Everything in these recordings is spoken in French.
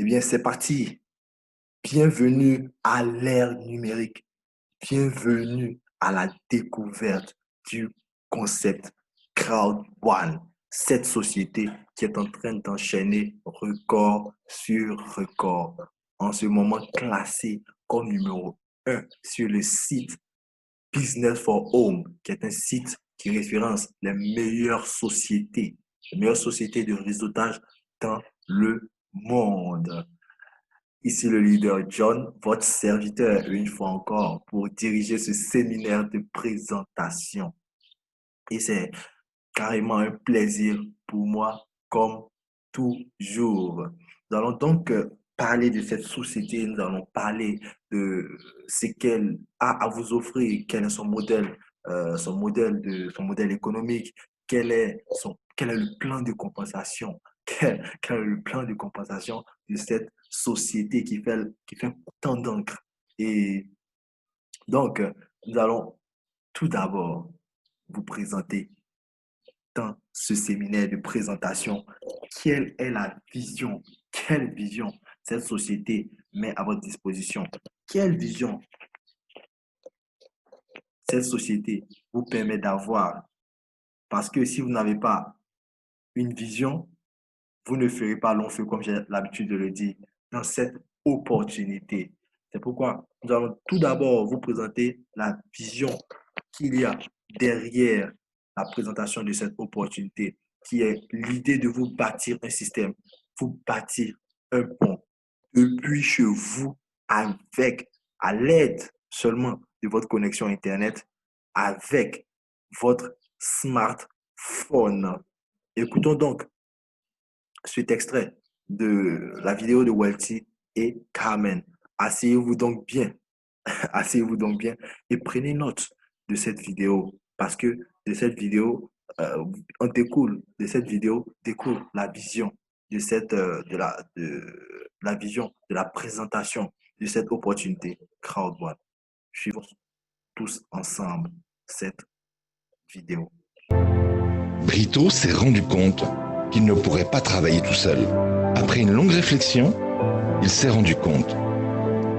Eh bien, c'est parti. Bienvenue à l'ère numérique. Bienvenue à la découverte du concept Crowd One. Cette société qui est en train d'enchaîner record sur record. En ce moment classé comme numéro 1 sur le site Business for Home, qui est un site qui référence les meilleures sociétés de réseautage dans le monde. Ici le leader John, votre serviteur, une fois encore, pour diriger ce séminaire de présentation. Et c'est carrément un plaisir pour moi, comme toujours. Nous allons donc parler de cette société, nous allons parler de ce qu'elle a à vous offrir, quel est son modèle économique, quel est le plan de compensation, quel est le plan de compensation de cette société qui fait tant d'encre. Et donc, nous allons tout d'abord vous présenter dans ce séminaire de présentation, quelle est la vision, quelle vision cette société met à votre disposition, quelle vision cette société vous permet d'avoir. Parce que si vous n'avez pas une vision, vous ne ferez pas long feu, comme j'ai l'habitude de le dire, dans cette opportunité. C'est pourquoi nous allons tout d'abord vous présenter la vision qu'il y a derrière la présentation de cette opportunité, qui est l'idée de vous bâtir un système, vous bâtir un pont depuis chez vous à l'aide seulement de votre connexion Internet, avec votre smartphone. Écoutons donc cet extrait de la vidéo de Welty et Carmen. Asseyez-vous donc bien, asseyez-vous donc bien et prenez note de cette vidéo parce que de cette vidéo, de cette vidéo découle la vision de la vision de la présentation de cette opportunité Crowd One. Suivons tous ensemble cette vidéo. Brito s'est rendu compte qu'il ne pourrait pas travailler tout seul. Après une longue réflexion, il s'est rendu compte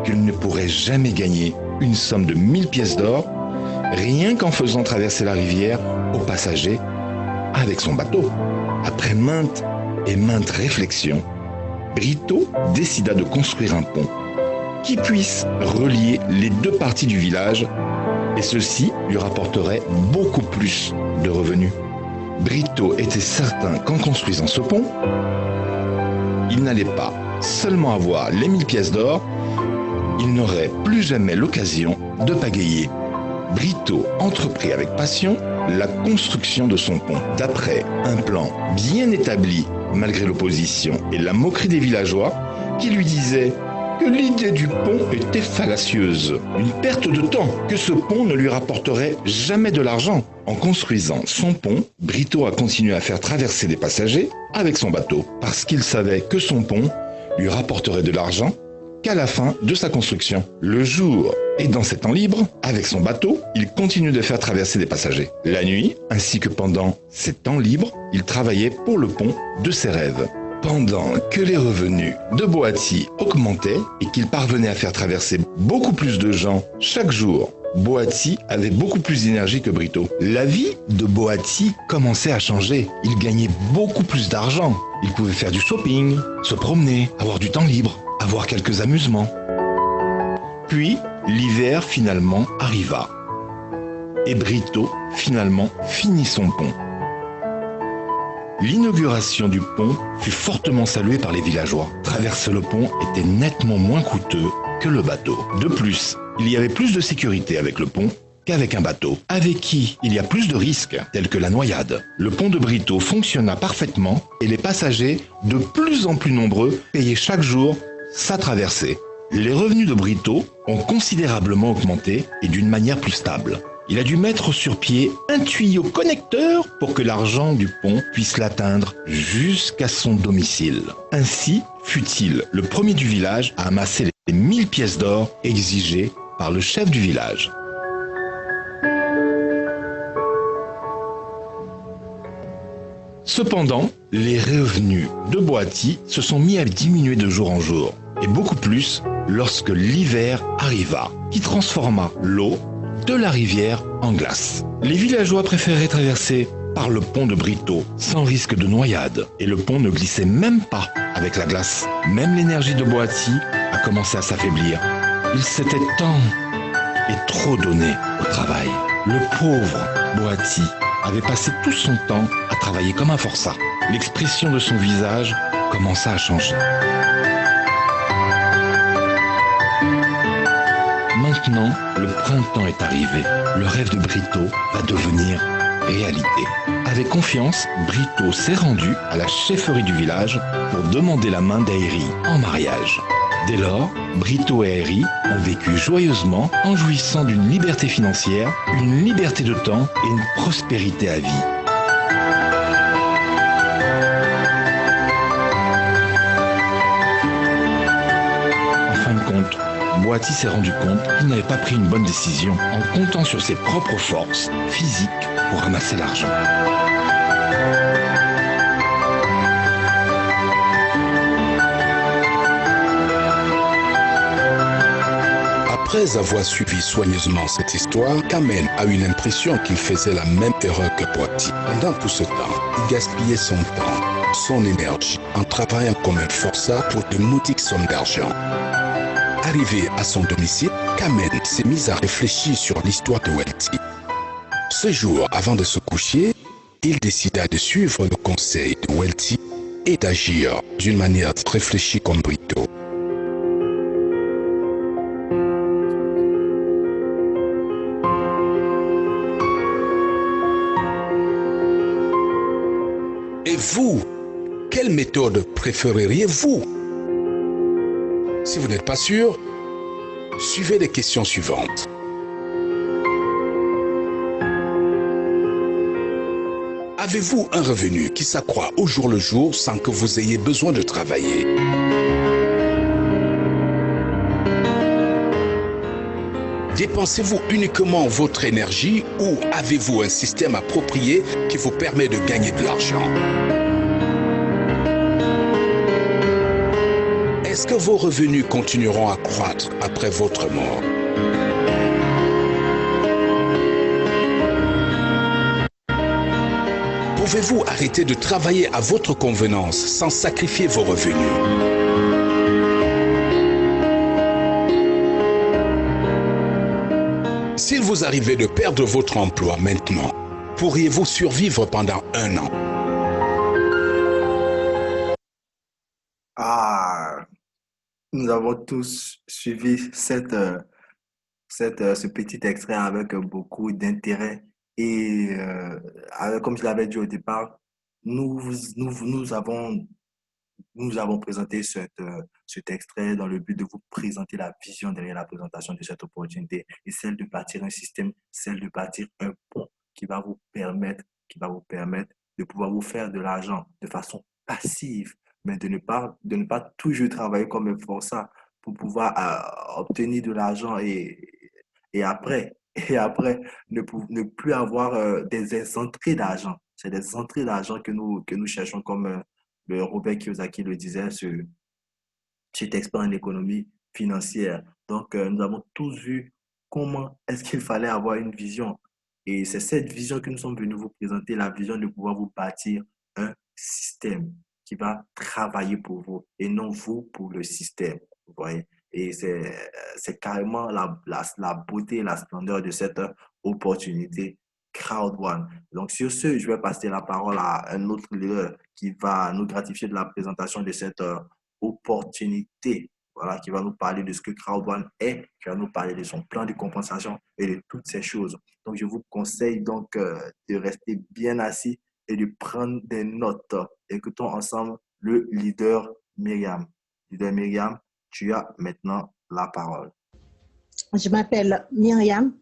qu'il ne pourrait jamais gagner une somme de 1000 pièces d'or rien qu'en faisant traverser la rivière aux passagers avec son bateau. Après maintes et maintes réflexions, Brito décida de construire un pont qui puisse relier les deux parties du village et ceci lui rapporterait beaucoup plus de revenus. Brito était certain qu'en construisant ce pont, il n'allait pas seulement avoir les 1000 pièces d'or, il n'aurait plus jamais l'occasion de pagayer. Brito entreprit avec passion la construction de son pont, d'après un plan bien établi malgré l'opposition et la moquerie des villageois qui lui disaient que l'idée du pont était fallacieuse, une perte de temps, que ce pont ne lui rapporterait jamais de l'argent. En construisant son pont, Brito a continué à faire traverser des passagers avec son bateau, parce qu'il savait que son pont lui rapporterait de l'argent qu'à la fin de sa construction. Le jour et dans ses temps libres, avec son bateau, il continue de faire traverser des passagers. La nuit, ainsi que pendant ses temps libres, il travaillait pour le pont de ses rêves. Pendant que les revenus de Boati augmentaient et qu'il parvenait à faire traverser beaucoup plus de gens chaque jour, Boati avait beaucoup plus d'énergie que Brito. La vie de Boati commençait à changer. Il gagnait beaucoup plus d'argent. Il pouvait faire du shopping, se promener, avoir du temps libre, avoir quelques amusements. Puis, l'hiver finalement arriva. Et Brito finalement finit son pont. L'inauguration du pont fut fortement saluée par les villageois. Traverser le pont était nettement moins coûteux que le bateau. De plus, il y avait plus de sécurité avec le pont qu'avec un bateau, avec qui il y a plus de risques, tels que la noyade. Le pont de Brito fonctionna parfaitement et les passagers, de plus en plus nombreux, payaient chaque jour sa traversée. Les revenus de Brito ont considérablement augmenté et d'une manière plus stable. Il a dû mettre sur pied un tuyau connecteur pour que l'argent du pont puisse l'atteindre jusqu'à son domicile. Ainsi fut-il le premier du village à amasser les 1000 pièces d'or exigées par le chef du village. Cependant, Les revenus de Boati se sont mis à diminuer de jour en jour, et beaucoup plus lorsque l'hiver arriva, qui transforma l'eau de la rivière en glace. Les villageois préféraient traverser par le pont de Brito, sans risque de noyade, et le pont ne glissait même pas avec la glace. Même l'énergie de Boati a commencé à s'affaiblir. Il s'était tant et trop donné au travail. Le pauvre Boati avait passé tout son temps à travailler comme un forçat. L'expression de son visage commença à changer. Maintenant, le printemps est arrivé. Le rêve de Brito va devenir réalité. Avec confiance, Brito s'est rendu à la chefferie du village pour demander la main d'Aéri en mariage. Dès lors, Brito et Aéri ont vécu joyeusement en jouissant d'une liberté financière, une liberté de temps et une prospérité à vie. En fin de compte, Boati s'est rendu compte qu'il n'avait pas pris une bonne décision en comptant sur ses propres forces physiques pour ramasser l'argent. Après avoir suivi soigneusement cette histoire, Kamen a eu l'impression qu'il faisait la même erreur que Boati. Pendant tout ce temps, il gaspillait son temps, son énergie, en travaillant comme un forçat pour de modiques sommes d'argent. Arrivé à son domicile, Kamen s'est mis à réfléchir sur l'histoire de Welty. Ce jour, avant de se coucher, il décida de suivre le conseil de Welty et d'agir d'une manière réfléchie comme Brito. Et vous, quelle méthode préféreriez-vous? Si vous n'êtes pas sûr, suivez les questions suivantes. Avez-vous un revenu qui s'accroît au jour le jour sans que vous ayez besoin de travailler? Dépensez-vous uniquement votre énergie ou avez-vous un système approprié qui vous permet de gagner de l'argent? Est-ce que vos revenus continueront à croître après votre mort? Pouvez-vous arrêter de travailler à votre convenance sans sacrifier vos revenus? S'il vous arrivait de perdre votre emploi maintenant, pourriez-vous survivre pendant 1 an? Ah, nous avons tous suivi ce petit extrait avec beaucoup d'intérêt et comme je l'avais dit au départ, nous, nous, nous avons, nous avons présenté cet extrait dans le but de vous présenter la vision derrière la présentation de cette opportunité et celle de bâtir un système, celle de bâtir un pont qui va vous permettre de pouvoir vous faire de l'argent de façon passive, mais de ne pas toujours travailler comme un forçat pour pouvoir obtenir de l'argent et après, ne plus avoir des entrées d'argent. C'est des entrées d'argent que nous cherchons comme le Robert Kiyosaki le disait, cet expert en économie financière. Donc, nous avons tous vu comment est-ce qu'il fallait avoir une vision. Et c'est cette vision que nous sommes venus vous présenter, la vision de pouvoir vous bâtir un système qui va travailler pour vous et non vous pour le système. Vous voyez? Et c'est carrément la beauté et la splendeur de cette opportunité Crowd One. Donc, sur ce, je vais passer la parole à un autre leader qui va nous gratifier de la présentation de cette opportunité, voilà, qui va nous parler de ce que Crowd One est, qui va nous parler de son plan de compensation et de toutes ces choses. Donc, je vous conseille donc de rester bien assis et de prendre des notes. Écoutons ensemble le leader Myriam. Leader Myriam, tu as maintenant la parole. Je m'appelle Myriam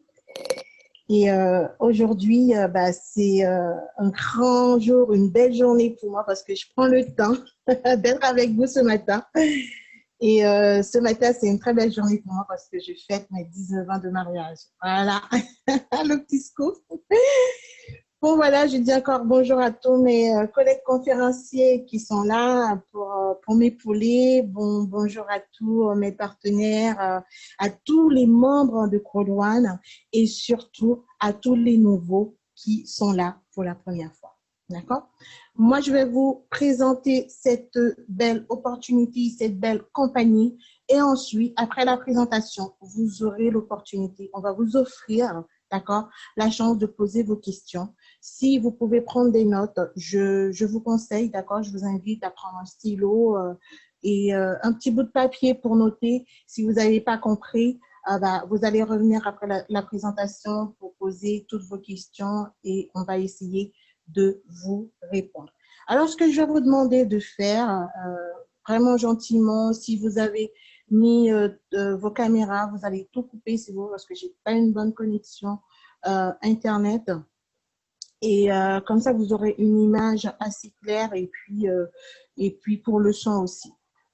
et aujourd'hui, c'est un grand jour, une belle journée pour moi parce que je prends le temps d'être avec vous ce matin. Et ce matin, c'est une très belle journée pour moi parce que je fête mes 19 ans de mariage. Voilà, le petit scoop. Bon, voilà, je dis encore bonjour à tous mes collègues conférenciers qui sont là pour m'épauler. Bonjour à tous mes partenaires, à tous les membres de Crowd1 et surtout à tous les nouveaux qui sont là pour la première fois. D'accord? Moi, je vais vous présenter cette belle opportunité, cette belle compagnie. Et ensuite, après la présentation, vous aurez l'opportunité, on va vous offrir, d'accord, la chance de poser vos questions. Si vous pouvez prendre des notes, je vous conseille, d'accord, je vous invite à prendre un stylo et un petit bout de papier pour noter. Si vous n'avez pas compris, vous allez revenir après la présentation pour poser toutes vos questions et on va essayer de vous répondre. Alors, ce que je vais vous demander de faire, vraiment gentiment, si vous avez mis vos caméras, vous allez tout couper, c'est bon, parce que je n'ai pas une bonne connexion Internet. Et comme ça, vous aurez une image assez claire et puis pour le son aussi.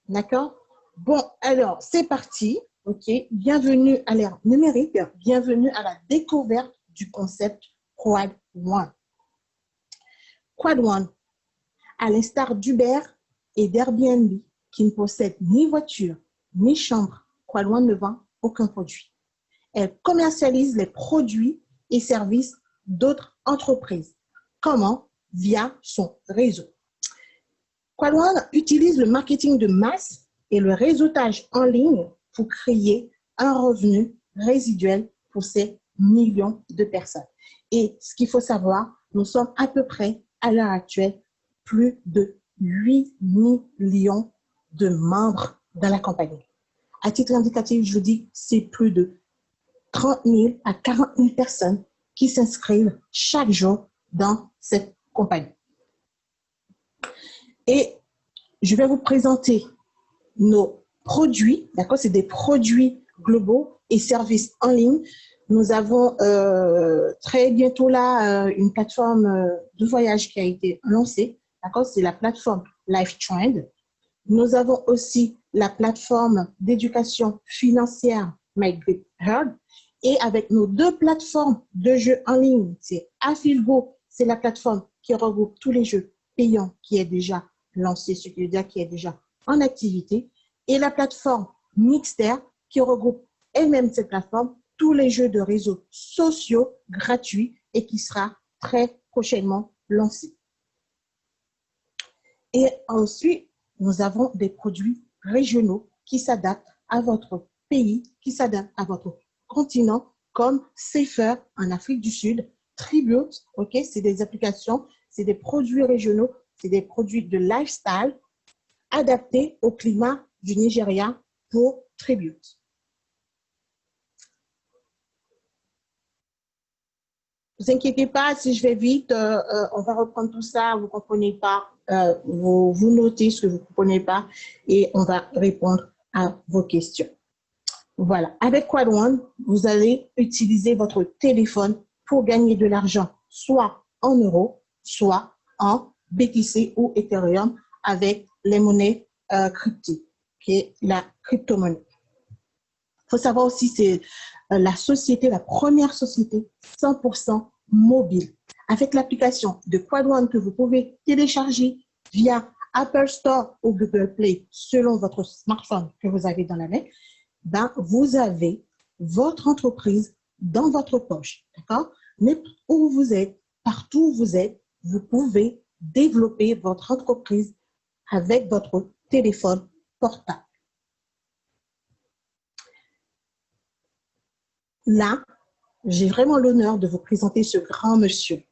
D'accord? Bon, alors, c'est parti. OK. Bienvenue à l'ère numérique. Bienvenue à la découverte du concept Crowd1. Crowd1, à l'instar d'Uber et d'Airbnb, qui ne possèdent ni voiture, ni chambre, Crowd1 ne vend aucun produit. Elle commercialise les produits et services d'autres entreprises. Comment? Via son réseau. Crowd1 utilise le marketing de masse et le réseautage en ligne pour créer un revenu résiduel pour ces millions de personnes. Et ce qu'il faut savoir, nous sommes à peu près, à l'heure actuelle, plus de 8 millions de membres dans la compagnie. À titre indicatif, je vous dis, c'est plus de 30 000 à 40 000 personnes qui s'inscrivent chaque jour dans cette compagnie. Et je vais vous présenter nos produits, d'accord? C'est des produits globaux et services en ligne. Nous avons très bientôt là une plateforme de voyage qui a été lancée, d'accord? C'est la plateforme LifeTrend. Nous avons aussi la plateforme d'éducation financière MyGripHerd. Et avec nos deux plateformes de jeux en ligne, c'est Affilgo, c'est la plateforme qui regroupe tous les jeux payants qui est déjà lancé, ce qui veut dire qui est déjà en activité, et la plateforme Mixter qui regroupe elle-même cette plateforme, tous les jeux de réseaux sociaux gratuits et qui sera très prochainement lancé. Et ensuite, nous avons des produits régionaux qui s'adaptent à votre pays, qui s'adaptent à votre continent, comme Safer en Afrique du Sud, Tribute, ok, c'est des applications, c'est des produits régionaux, c'est des produits de lifestyle adaptés au climat du Nigeria pour Tribute. Ne vous inquiétez pas, si je vais vite, on va reprendre tout ça, vous ne comprenez pas, vous notez ce que vous ne comprenez pas et on va répondre à vos questions. Voilà, avec Crowd1, vous allez utiliser votre téléphone pour gagner de l'argent, soit en euros, soit en BTC ou Ethereum avec les monnaies cryptées, qui est la crypto-monnaie. Il faut savoir aussi, c'est la société, la première société 100% mobile. Avec l'application de Crowd1 que vous pouvez télécharger via Apple Store ou Google Play selon votre smartphone que vous avez dans la main, ben, vous avez votre entreprise dans votre poche, d'accord? Mais où vous êtes, partout où vous êtes, vous pouvez développer votre entreprise avec votre téléphone portable. Là, j'ai vraiment l'honneur de vous présenter ce grand monsieur.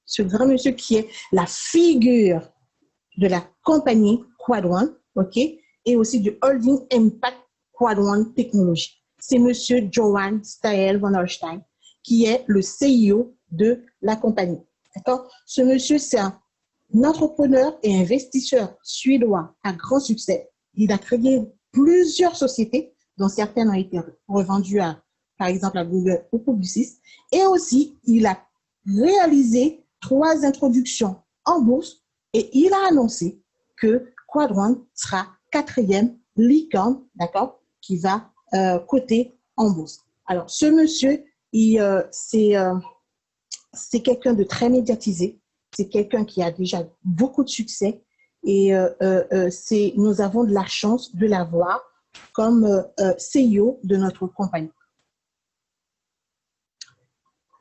Ce grand monsieur qui est la figure de la compagnie Crowd1, ok? Et aussi du holding Impact Crowd1 Technology. C'est monsieur Johan Staël van Holstein, qui est le CEO de la compagnie. D'accord? Ce monsieur, c'est un entrepreneur et investisseur suédois à grand succès. Il a créé plusieurs sociétés, dont certaines ont été revendues à, par exemple, à Google ou Publicis. Et aussi, il a réalisé 3 introductions en bourse et il a annoncé que Crowd1 sera 4e licorne, d'accord, qui va coter en bourse. Alors, ce monsieur, c'est c'est quelqu'un de très médiatisé, c'est quelqu'un qui a déjà beaucoup de succès et nous avons de la chance de l'avoir comme CEO de notre compagnie.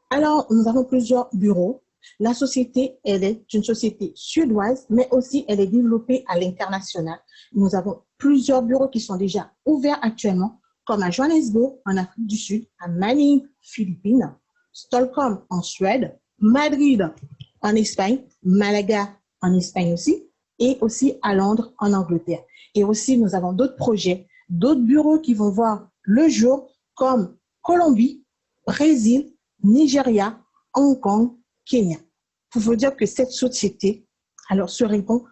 Alors, nous avons plusieurs bureaux. La société, elle est une société suédoise, mais aussi elle est développée à l'international. Nous avons plusieurs bureaux qui sont déjà ouverts actuellement, comme à Johannesburg, en Afrique du Sud, à Manille, Philippines, Stockholm, en Suède, Madrid, en Espagne, Malaga, en Espagne aussi, et aussi à Londres, en Angleterre. Et aussi, nous avons d'autres projets, d'autres bureaux qui vont voir le jour, comme Colombie, Brésil, Nigeria, Hong Kong, Kenya. Il faut dire que cette société alors, se répond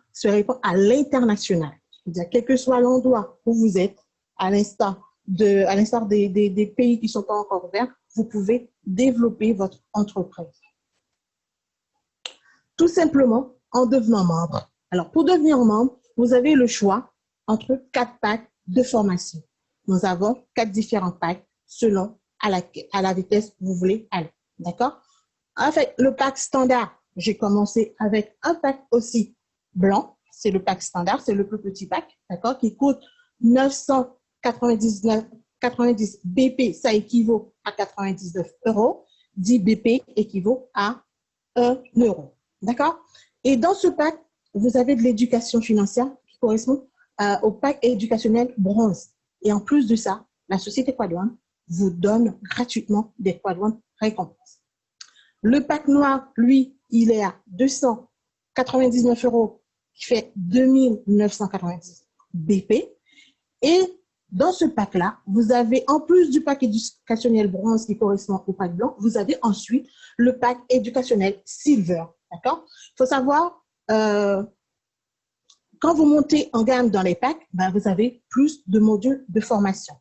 à l'international. C'est-à-dire, quel que soit l'endroit où vous êtes, à l'instar des pays qui ne sont pas encore ouverts, vous pouvez développer votre entreprise. Tout simplement en devenant membre. Alors, pour devenir membre, vous avez le choix entre 4 packs de formation. Nous avons 4 différents packs selon à la vitesse où vous voulez aller. D'accord? En fait, le pack standard, j'ai commencé avec un pack aussi blanc. C'est le pack standard, c'est le plus petit pack, d'accord, qui coûte 990 BP, ça équivaut à 99 €. 10 BP équivaut à 1 €. D'accord? Et dans ce pack, vous avez de l'éducation financière qui correspond au pack éducationnel bronze. Et en plus de ça, la société Quadone vous donne gratuitement des Quadone récompenses. Le pack noir, lui, il est à 299 €, qui fait 2990 BP. Et dans ce pack-là, vous avez, en plus du pack éducationnel bronze qui correspond au pack blanc, vous avez ensuite le pack éducationnel silver. D'accord? Il faut savoir, quand vous montez en gamme dans les packs, ben, vous avez plus de modules de formation.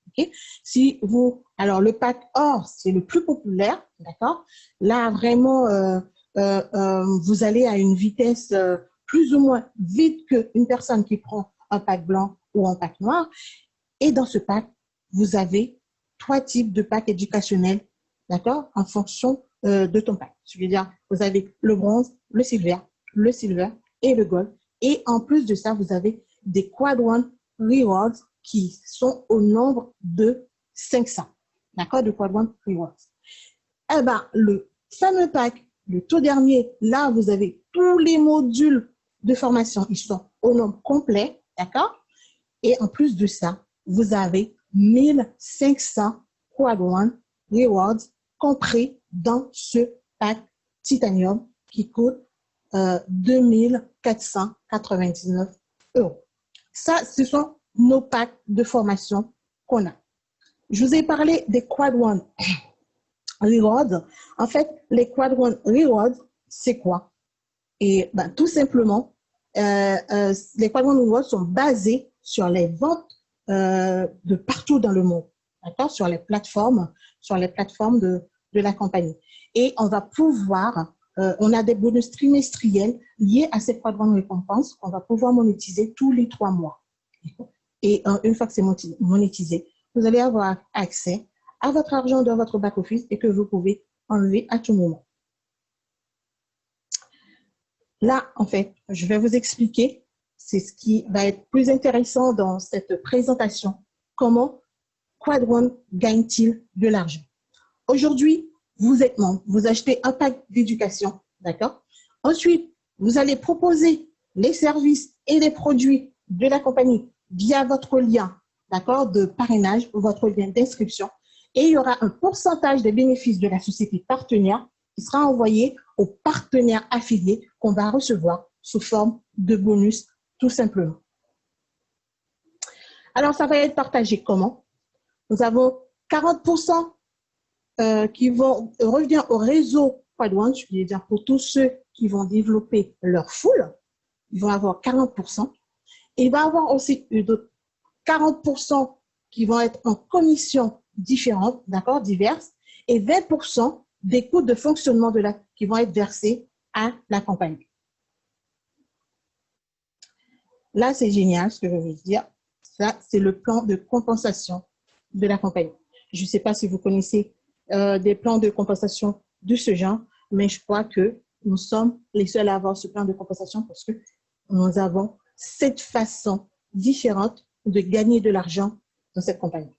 Okay? Alors, le pack or, c'est le plus populaire. D'accord? Là, vraiment, vous allez à une vitesse plus ou moins vite qu'une personne qui prend un pack blanc ou un pack noir. Et dans ce pack, vous avez 3 types de packs éducationnels, d'accord, en fonction de ton pack. C'est-à-dire, vous avez le bronze, le silver et le gold. Et en plus de ça, vous avez des Quadone Rewards qui sont au nombre de 500. D'accord, de Quadone Rewards. Eh bien, le fameux pack, le tout dernier, là, vous avez tous les modules de formation. Ils sont au nombre complet, d'accord? Et en plus de ça, vous avez 1500 Quadone Rewards compris dans ce pack Titanium qui coûte 2499 €. Ça, ce sont nos packs de formation qu'on a. Je vous ai parlé des Quadone Rewards. En fait, les Quadone Rewards, c'est quoi? Et ben, tout simplement, les Quadone Rewards sont basés sur les ventes de partout dans le monde, d'accord, sur les plateformes de la compagnie. Et on va pouvoir, on a des bonus trimestriels liés à ces Quadone récompenses qu'on va pouvoir monétiser tous les 3 mois. Et une fois que c'est monétisé, vous allez avoir accès à votre argent dans votre back-office et que vous pouvez enlever à tout moment. Là, en fait, je vais vous expliquer, c'est ce qui va être plus intéressant dans cette présentation, comment Quadone gagne-t-il de l'argent. Aujourd'hui, vous êtes membre, vous achetez un pack d'éducation, d'accord? Ensuite, vous allez proposer les services et les produits de la compagnie via votre lien, d'accord, de parrainage ou votre lien d'inscription. Et il y aura un pourcentage des bénéfices de la société partenaire qui sera envoyé aux partenaires affiliés qu'on va recevoir sous forme de bonus, tout simplement. Alors, ça va être partagé comment? Nous avons 40% qui vont revenir au réseau Quadone, je veux dire pour tous ceux qui vont développer leur foule, ils vont avoir 40%. Et il va y avoir aussi d'autres 40% qui vont être en commissions différentes, d'accord, diverses, et 20% des coûts de fonctionnement qui vont être versés à la compagnie. Là, c'est génial ce que je veux dire. Ça, c'est le plan de compensation de la compagnie. Je ne sais pas si vous connaissez des plans de compensation de ce genre. mais je crois que nous sommes les seuls à avoir ce plan de compensation parce que nous avons cette façon différente de gagner de l'argent dans cette compagnie.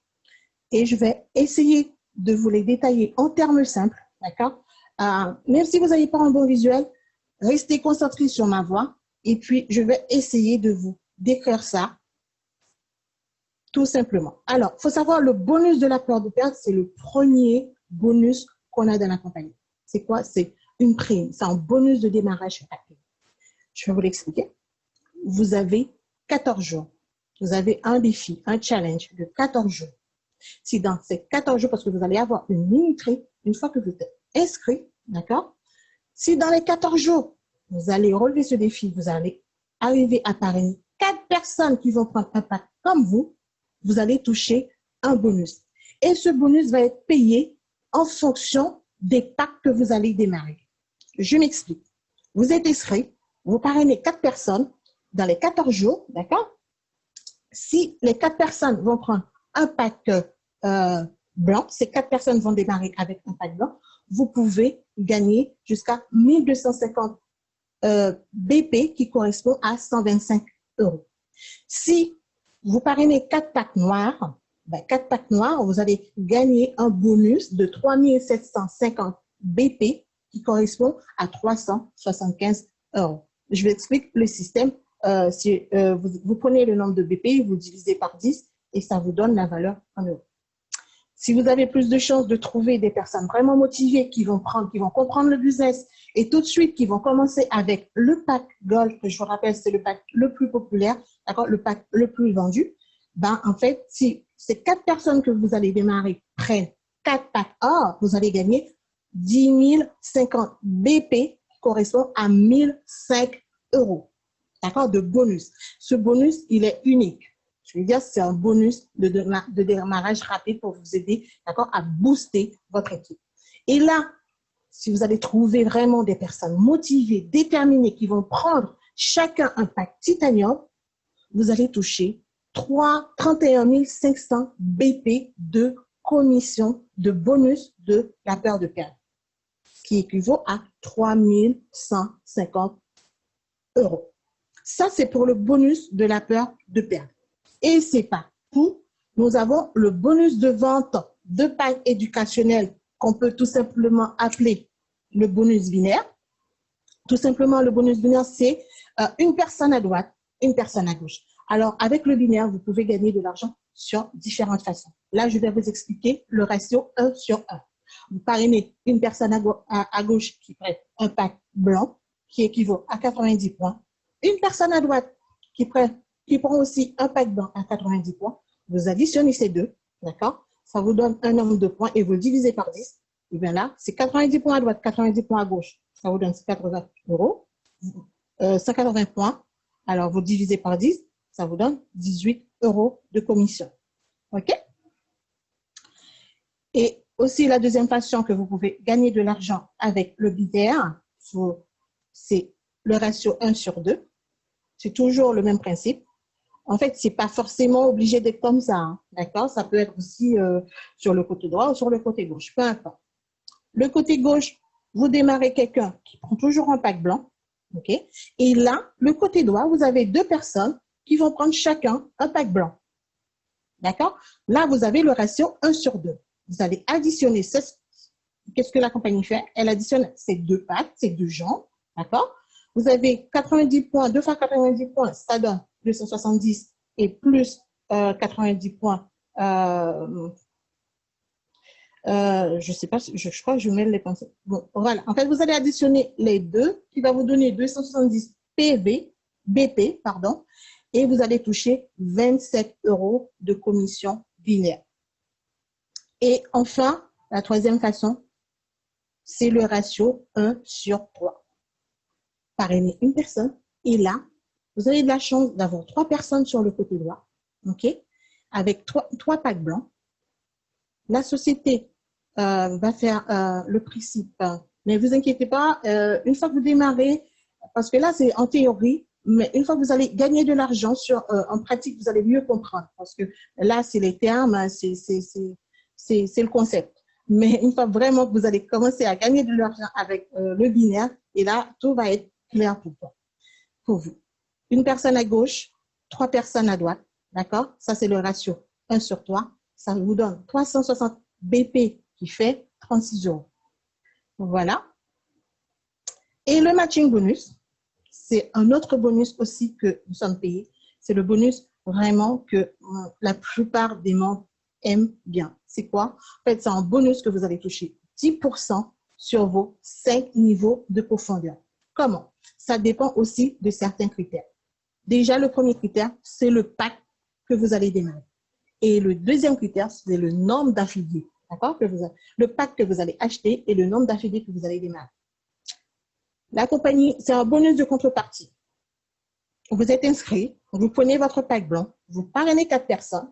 Et je vais essayer de vous les détailler en termes simples, d'accord? Même si vous n'avez pas un bon visuel, restez concentrés sur ma voix et puis je vais essayer de vous décrire ça tout simplement. Alors, il faut savoir, le bonus de la peur de perdre, c'est le premier bonus qu'on a dans la compagnie. C'est quoi? C'est une prime, c'est un bonus de démarrage. Je vais vous l'expliquer. Vous avez 14 jours. Vous avez un défi, un challenge de 14 jours. Si dans ces 14 jours, parce que vous allez avoir une minuterie, une fois que vous êtes inscrit, d'accord? Si dans les 14 jours, vous allez relever ce défi, vous allez arriver à parrainer 4 personnes qui vont prendre un pack comme vous allez toucher un bonus. Et ce bonus va être payé en fonction des packs que vous allez démarrer. Je m'explique. Vous êtes inscrit, vous parrainez 4 personnes dans les 14 jours, d'accord? Si les 4 personnes vont prendre un pack blanc, ces 4 personnes vont démarrer avec un pack blanc, vous pouvez gagner jusqu'à 1250 BP qui correspond à 125 €. Si vous parrainez 4 packs noirs, 4 packs noirs, vous allez gagner un bonus de 3750 BP qui correspond à 375 €. Je vous explique le système. Vous prenez le nombre de BP, vous divisez par 10 et ça vous donne la valeur en euros. Si vous avez plus de chances de trouver des personnes vraiment motivées qui vont comprendre le business et tout de suite qui vont commencer avec le pack Gold, que je vous rappelle, c'est le pack le plus populaire, d'accord, le pack le plus vendu, en fait, si ces 4 personnes que vous allez démarrer prennent 4 packs or, vous allez gagner 10 050 BP qui correspond à 1005 €, d'accord, de bonus. Ce bonus, il est unique. Je veux dire, c'est un bonus de démarrage rapide pour vous aider, d'accord, à booster votre équipe. Et là, si vous allez trouver vraiment des personnes motivées, déterminées, qui vont prendre chacun un pack titanium, vous allez toucher 31 500 BP de commission, de bonus de la peur de perdre, qui équivaut à 3 150 €. Ça, c'est pour le bonus de la peur de perdre. Et c'est pas tout. Nous avons le bonus de vente de packs éducationnels qu'on peut tout simplement appeler le bonus binaire. Tout simplement, le bonus binaire, c'est une personne à droite, une personne à gauche. Alors, avec le binaire, vous pouvez gagner de l'argent sur différentes façons. Là, je vais vous expliquer le ratio 1 sur 1. Vous parrainez une personne à gauche qui prend un pack blanc qui équivaut à 90 points. Une personne à droite qui prend aussi un pack blanc à 90 points. Vous additionnez ces deux, d'accord? Ça vous donne un nombre de points et vous le divisez par 10. Et bien là, c'est 90 points à droite, 90 points à gauche. Ça vous donne 180 €. 180 points. Alors, vous divisez par 10, ça vous donne 18 € de commission. OK? Et aussi, la deuxième façon que vous pouvez gagner de l'argent avec le binaire, c'est le ratio 1 sur 2. C'est toujours le même principe. En fait, ce n'est pas forcément obligé d'être comme ça, hein, d'accord? Ça peut être aussi sur le côté droit ou sur le côté gauche, peu importe. Le côté gauche, vous démarrez quelqu'un qui prend toujours un pack blanc, ok? Et là, le côté droit, vous avez 2 personnes qui vont prendre chacun un pack blanc, d'accord? Là, vous avez le ratio 1 sur 2. Vous allez additionner, qu'est-ce que la compagnie fait? Elle additionne ces 2 packs, ces 2 gens, d'accord? Vous avez 90 points, 2 fois 90 points, ça donne 270 et plus 90 points. Je sais pas, je crois que je mets les concepts. Bon, voilà. En fait, vous allez additionner les deux qui va vous donner 270 BP, pardon, et vous allez toucher 27 € de commission binaire. Et enfin, la troisième façon, c'est le ratio 1 sur 3. Parrainer une personne et là, vous avez de la chance d'avoir 3 personnes sur le côté droit, ok, avec 3 packs blancs. La société va faire le principe, mais ne vous inquiétez pas, une fois que vous démarrez, parce que là, c'est en théorie, mais une fois que vous allez gagner de l'argent, en pratique, vous allez mieux comprendre, parce que là, c'est les termes, c'est le concept. Mais une fois vraiment que vous allez commencer à gagner de l'argent avec le binaire, et là, tout va être clair pour vous. Une personne à gauche, 3 personnes à droite, d'accord? Ça, c'est le ratio 1 sur 3. Ça vous donne 360 BP qui fait 36 €. Voilà. Et le matching bonus, c'est un autre bonus aussi que nous sommes payés. C'est le bonus vraiment que la plupart des membres aiment bien. C'est quoi? En fait, c'est un bonus que vous allez toucher 10% sur vos 5 niveaux de profondeur. Comment? Ça dépend aussi de certains critères. Déjà, le premier critère, c'est le pack que vous allez démarrer. Et le deuxième critère, c'est le nombre d'affiliés. D'accord? Le pack que vous allez acheter et le nombre d'affiliés que vous allez démarrer. La compagnie, c'est un bonus de contrepartie. Vous êtes inscrit, vous prenez votre pack blanc, vous parrainez 4 personnes.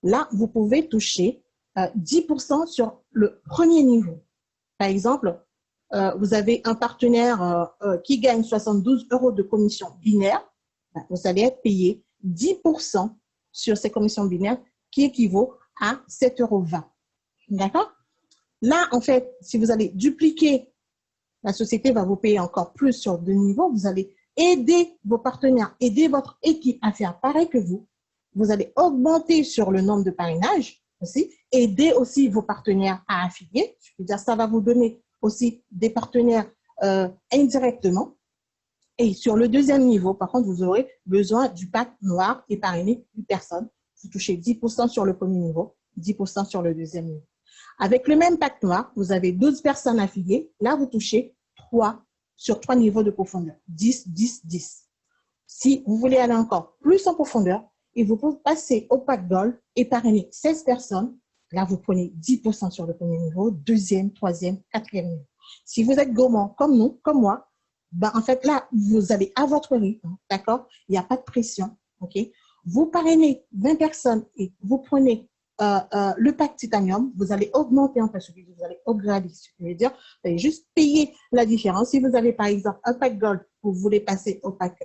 Là, vous pouvez toucher 10% sur le premier niveau. Par exemple, vous avez un partenaire qui gagne 72 € de commission binaire. Vous allez être payé 10% sur ces commissions binaires qui équivaut à 7,20 €. D'accord? Là, en fait, si vous allez dupliquer, la société va vous payer encore plus sur 2 niveaux. Vous allez aider vos partenaires, aider votre équipe à faire pareil que vous. Vous allez augmenter sur le nombre de parrainages aussi, aider aussi vos partenaires à affilier. Je veux dire, ça va vous donner aussi des partenaires indirectement. Et sur le deuxième niveau, par contre, vous aurez besoin du pack noir et parrainé d'une personne. Vous touchez 10% sur le premier niveau, 10% sur le deuxième niveau. Avec le même pack noir, vous avez 12 personnes affiliées. Là, vous touchez 3 sur 3 niveaux de profondeur. 10, 10, 10. Si vous voulez aller encore plus en profondeur, et vous pouvez passer au pack gold et parrainer 16 personnes. Là, vous prenez 10% sur le premier niveau, deuxième, troisième, quatrième niveau. Si vous êtes gourmand comme nous, comme moi, ben, en fait, là, vous allez à votre rythme, d'accord? Il n'y a pas de pression, ok? Vous parrainez 20 personnes et vous prenez le pack titanium, vous allez augmenter en fait, vous allez upgrader, ce qui veut dire, vous allez juste payer la différence. Si vous avez par exemple un pack gold, vous voulez passer au pack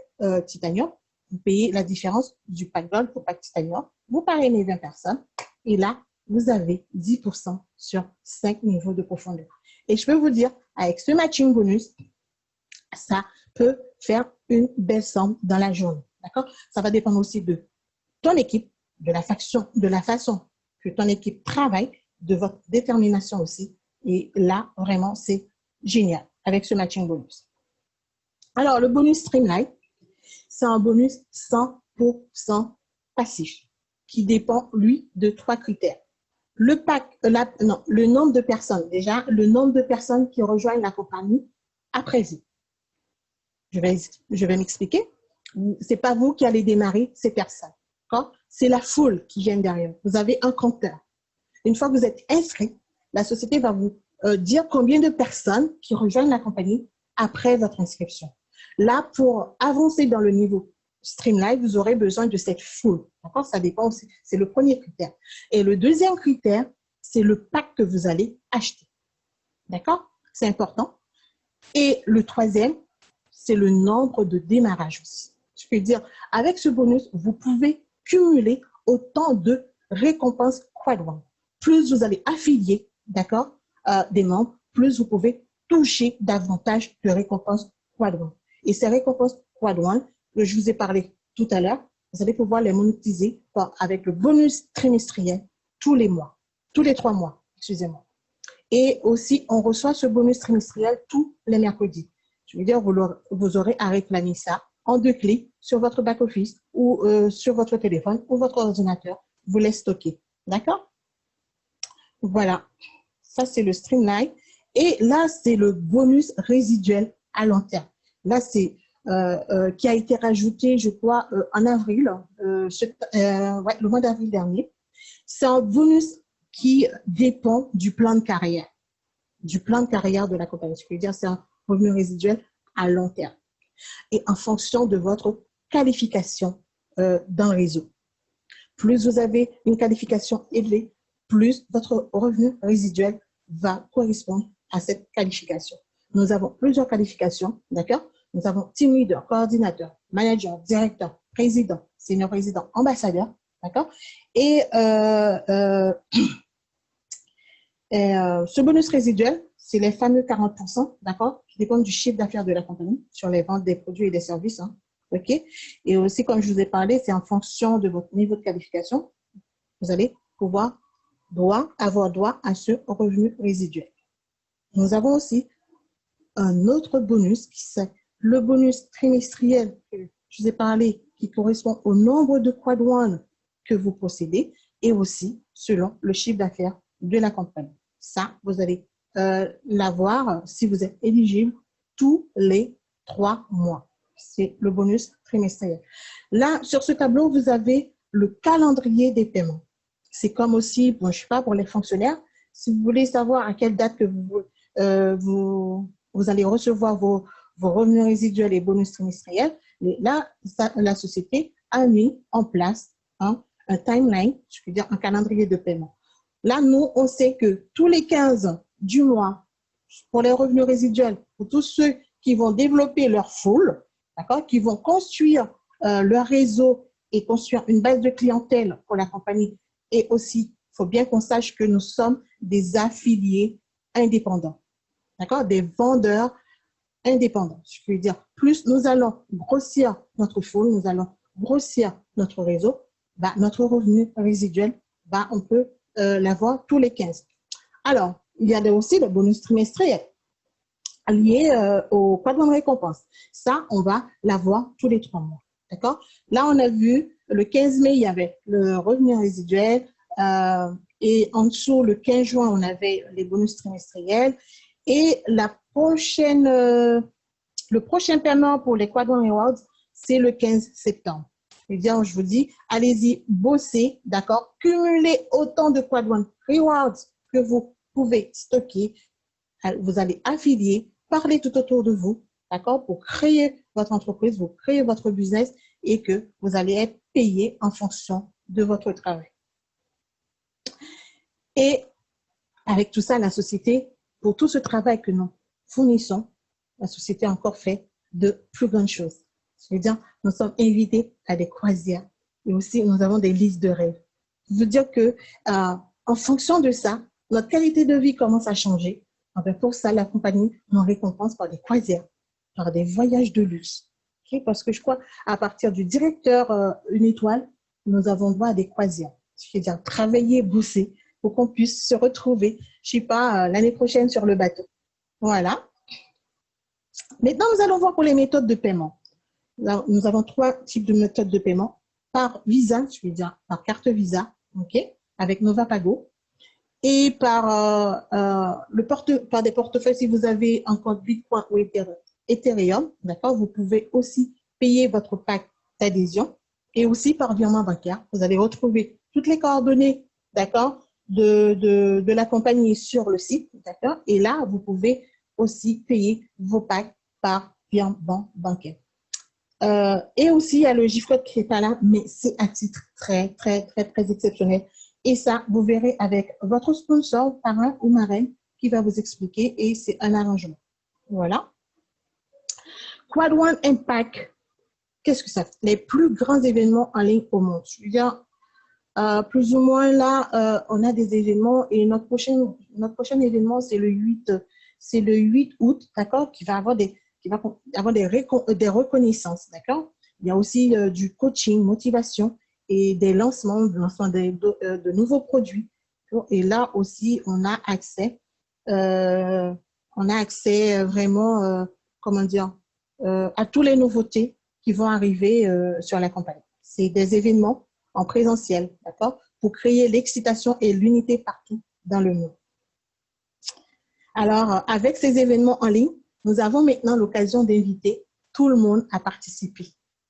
titanium, vous payez la différence du pack gold au pack titanium, vous parrainez 20 personnes et là, vous avez 10% sur 5 niveaux de profondeur. Et je peux vous dire, avec ce matching bonus, ça peut faire une belle somme dans la journée. D'accord? Ça va dépendre aussi de ton équipe, de la façon que ton équipe travaille, de votre détermination aussi. Et là, vraiment, c'est génial avec ce matching bonus. Alors, le bonus Streamline, c'est un bonus 100% passif qui dépend, lui, de 3 critères. Le nombre de personnes, déjà, le nombre de personnes qui rejoignent la compagnie après vous. Je vais m'expliquer. Ce n'est pas vous qui allez démarrer ces personnes. C'est la foule qui vient derrière. Vous avez un compteur. Une fois que vous êtes inscrit, la société va vous dire combien de personnes qui rejoignent la compagnie après votre inscription. Là, pour avancer dans le niveau Streamline, vous aurez besoin de cette foule. D'accord? Ça dépend aussi. C'est le premier critère. Et le deuxième critère, c'est le pack que vous allez acheter. D'accord? C'est important. Et le troisième, c'est le nombre de démarrages aussi. Je peux dire, avec ce bonus, vous pouvez cumuler autant de récompenses quadruple. Plus vous allez affilier, d'accord, des membres, plus vous pouvez toucher davantage de récompenses quadruple. Et ces récompenses quadruple, que je vous ai parlé tout à l'heure, vous allez pouvoir les monétiser avec le bonus trimestriel tous les mois, tous les 3 mois, excusez-moi. Et aussi, on reçoit ce bonus trimestriel tous les mercredis. Je veux dire, vous aurez à réclamer ça en 2 clics sur votre back-office ou sur votre téléphone ou votre ordinateur. Vous les stockez. D'accord? Voilà. Ça, c'est le Streamline. Et là, c'est le bonus résiduel à long terme. Là, c'est qui a été rajouté, je crois, en avril, le mois d'avril dernier. C'est un bonus qui dépend du plan de carrière. Du plan de carrière de la compagnie. Je veux dire, c'est un revenu résiduel à long terme. Et en fonction de votre qualification dans le réseau. Plus vous avez une qualification élevée, plus votre revenu résiduel va correspondre à cette qualification. Nous avons plusieurs qualifications, d'accord? Nous avons team leader, coordinateur, manager, directeur, président, senior président, ambassadeur, d'accord? Et Et, ce bonus résiduel, c'est les fameux 40%, d'accord, qui dépendent du chiffre d'affaires de la compagnie sur les ventes des produits et des services. Hein, OK? Et aussi, comme je vous ai parlé, c'est en fonction de votre niveau de qualification. Vous allez pouvoir avoir droit à ce revenu résiduel. Nous avons aussi un autre bonus qui c'est le bonus trimestriel que je vous ai parlé, qui correspond au nombre de quadrouanes que vous possédez et aussi selon le chiffre d'affaires de la compagnie. Ça, vous allez l'avoir si vous êtes éligible tous les 3 mois. C'est le bonus trimestriel. Là, sur ce tableau, vous avez le calendrier des paiements. C'est comme aussi, bon, je ne sais pas, pour les fonctionnaires, si vous voulez savoir à quelle date que vous allez recevoir vos revenus résiduels et bonus trimestriels, là, la société a mis en place un timeline, je veux dire un calendrier de paiement. Là, nous, on sait que tous les 15 du mois, pour les revenus résiduels, pour tous ceux qui vont développer leur foule, d'accord, qui vont construire leur réseau et construire une base de clientèle pour la compagnie. Et aussi, il faut bien qu'on sache que nous sommes des affiliés indépendants, d'accord, des vendeurs indépendants. Je veux dire, plus nous allons grossir notre foule, nous allons grossir notre réseau, bah, notre revenu résiduel, bah, on peut l'avoir tous les 15. Alors, il y a aussi le bonus trimestriel lié au quadrant de récompense. Ça, on va l'avoir tous les 3 mois. D'accord? Là, on a vu, le 15 mai, il y avait le revenu résiduel et en dessous, le 15 juin, on avait les bonus trimestriels et le prochain paiement pour les Quadrant Rewards, c'est le 15 septembre. Eh bien, je vous dis, allez-y, bossez, d'accord? Cumulez autant de Quadrant Rewards que vous pouvez stocker. Vous allez affilier, parler tout autour de vous, d'accord? Pour créer votre entreprise, vous créer votre business et que vous allez être payé en fonction de votre travail. Et avec tout ça, la société, pour tout ce travail que nous fournissons, la société a encore fait de plus grandes choses. Je veux dire, nous sommes invités à des croisières et aussi nous avons des listes de rêves. Je veux dire que en fonction de ça, notre qualité de vie commence à changer. Enfin, pour ça, la compagnie nous récompense par des croisières, par des voyages de luxe. Okay? Parce que je crois, à partir du directeur une étoile, nous avons droit à des croisières. Je veux dire, travailler, bosser pour qu'on puisse se retrouver, je ne sais pas, l'année prochaine sur le bateau. Voilà. Maintenant, nous allons voir pour les méthodes de paiement. Nous avons 3 types de méthodes de paiement. Par Visa, je veux dire par carte Visa, okay, avec Novapago. Et par des portefeuilles, si vous avez un compte Bitcoin ou Ethereum, d'accord, vous pouvez aussi payer votre pack d'adhésion. Et aussi par virement bancaire. Vous allez retrouver toutes les coordonnées, d'accord, de la compagnie sur le site, d'accord. Et là, vous pouvez aussi payer vos packs par virement bancaire. Et aussi, il y a le GIFCode qui n'est pas là, mais c'est à titre très, très, très, très exceptionnel. Et ça, vous verrez avec votre sponsor, parrain ou marraine, qui va vous expliquer et c'est un arrangement. Voilà. Quad One Impact, qu'est-ce que ça fait? Les plus grands événements en ligne au monde. Je veux dire, plus ou moins là, on a des événements et notre prochain événement, c'est le 8 août, d'accord, qui va avoir des reconnaissances, d'accord. Il y a aussi du coaching, motivation et des lancements de nouveaux produits. Et là aussi, on a accès vraiment, comment dire, à toutes les nouveautés qui vont arriver sur la compagnie. C'est des événements en présentiel, d'accord, pour créer l'excitation et l'unité partout dans le monde. Alors, avec ces événements en ligne, nous avons maintenant l'occasion d'inviter tout le monde à participer,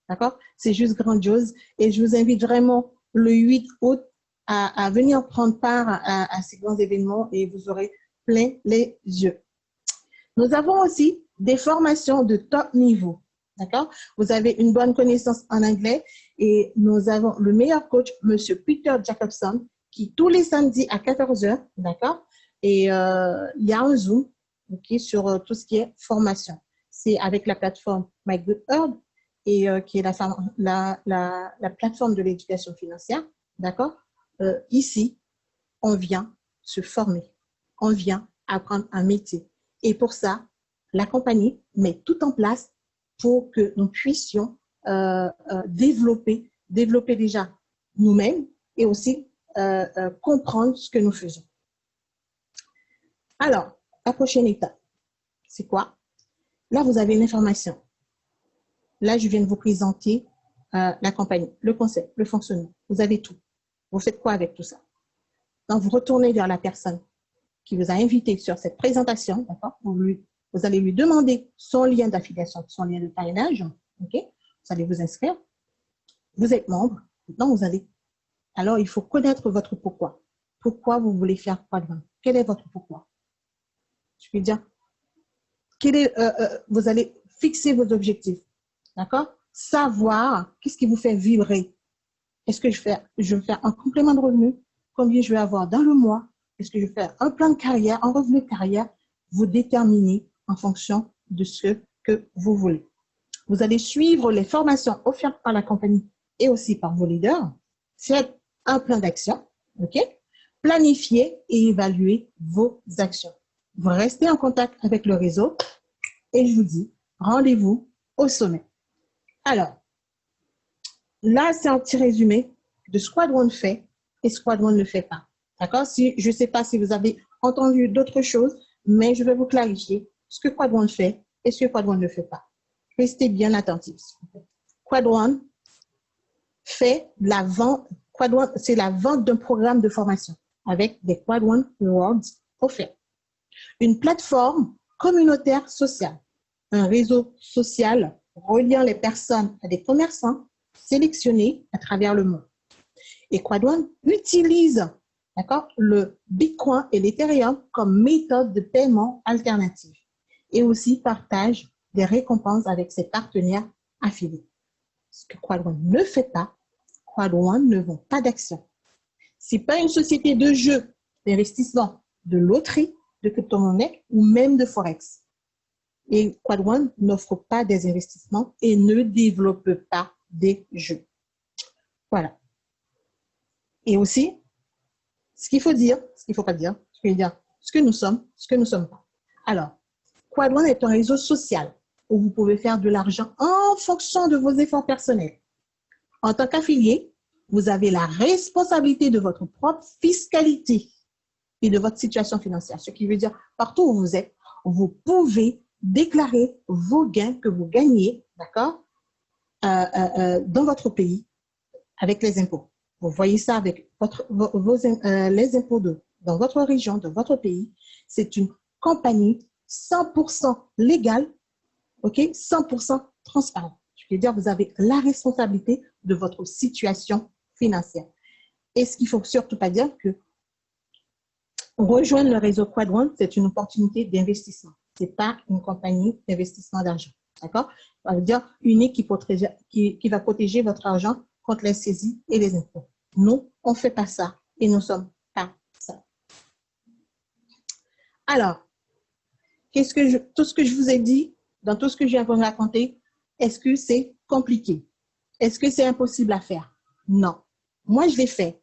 d'accord? C'est juste grandiose et je vous invite vraiment le 8 août à venir prendre part à ces grands événements et vous aurez plein les yeux. Nous avons aussi des formations de top niveau, d'accord? Vous avez une bonne connaissance en anglais et nous avons le meilleur coach, Monsieur Peter Jacobson, qui tous les samedis à 14h, d'accord? Et il y a un Zoom, okay, sur tout ce qui est formation. C'est avec la plateforme MyGoodHerd et qui est la plateforme de l'éducation financière, d'accord? Ici, on vient se former. on vient apprendre un métier. Et pour ça, la compagnie met tout en place pour que nous puissions développer déjà nous-mêmes et aussi comprendre ce que nous faisons. Alors, la prochaine étape, c'est quoi? Là, vous avez l'information. Là, je viens de vous présenter la compagnie, le concept, le fonctionnement. Vous avez tout. Vous faites quoi avec tout ça? Donc, vous retournez vers la personne qui vous a invité sur cette présentation, d'accord? Vous allez lui demander son lien d'affiliation, son lien de parrainage, ok? Vous allez vous inscrire. Vous êtes membre. Maintenant, alors, il faut connaître votre pourquoi. Pourquoi vous voulez faire Quadron? Quel est votre pourquoi? Je veux dire, vous allez fixer vos objectifs, d'accord? Savoir qu'est-ce qui vous fait vibrer. Est-ce que je veux faire un complément de revenu? Combien je vais avoir dans le mois? Est-ce que je vais faire un plan de carrière, un revenu de carrière? Vous déterminez en fonction de ce que vous voulez. Vous allez suivre les formations offertes par la compagnie et aussi par vos leaders. Faites un plan d'action, ok? Planifiez et évaluez vos actions. Vous restez en contact avec le réseau et je vous dis rendez-vous au sommet. Alors, là, c'est un petit résumé de ce Quadron fait et ce Quadron ne fait pas. D'accord? Je ne sais pas si vous avez entendu d'autres choses, mais je vais vous clarifier ce que Quadron fait et ce que Quadron ne fait pas. Restez bien attentifs. Quadron fait la vente. Quadron, c'est la vente d'un programme de formation avec des Quadron Rewards offerts. Une plateforme communautaire sociale, un réseau social reliant les personnes à des commerçants sélectionnés à travers le monde. Et Quadron utilise, d'accord, le Bitcoin et l'Ethereum comme méthode de paiement alternative et aussi partage des récompenses avec ses partenaires affiliés. Ce que Quadron ne fait pas, Quadron ne vend pas d'actions. Ce n'est pas une société de jeux, d'investissement, de loterie, de crypto-monnaie ou même de Forex. Et Quadron n'offre pas des investissements et ne développe pas des jeux. Voilà. Et aussi, ce qu'il faut dire, ce qu'il ne faut pas dire, je vais dire ce que nous sommes, ce que nous ne sommes pas. Alors, Quadron est un réseau social où vous pouvez faire de l'argent en fonction de vos efforts personnels. En tant qu'affilié, vous avez la responsabilité de votre propre fiscalité et de votre situation financière. Ce qui veut dire, partout où vous êtes, vous pouvez déclarer vos gains que vous gagnez, d'accord, dans votre pays avec les impôts. Vous voyez ça avec les impôts dans votre région, dans votre pays. C'est une compagnie 100% légale, ok, 100% transparente. Je veux dire, vous avez la responsabilité de votre situation financière. Et ce qu'il ne faut surtout pas dire que rejoindre le réseau Quadron, c'est une opportunité d'investissement. Ce n'est pas une compagnie d'investissement d'argent. D'accord? Ça veut dire unique qui va protéger votre argent contre les saisies et les impôts. Nous, on ne fait pas ça et nous ne sommes pas ça. Alors, tout ce que je vous ai dit, dans tout ce que je viens de vous raconter, est-ce que c'est compliqué? Est-ce que c'est impossible à faire? Non. Moi, je l'ai fait.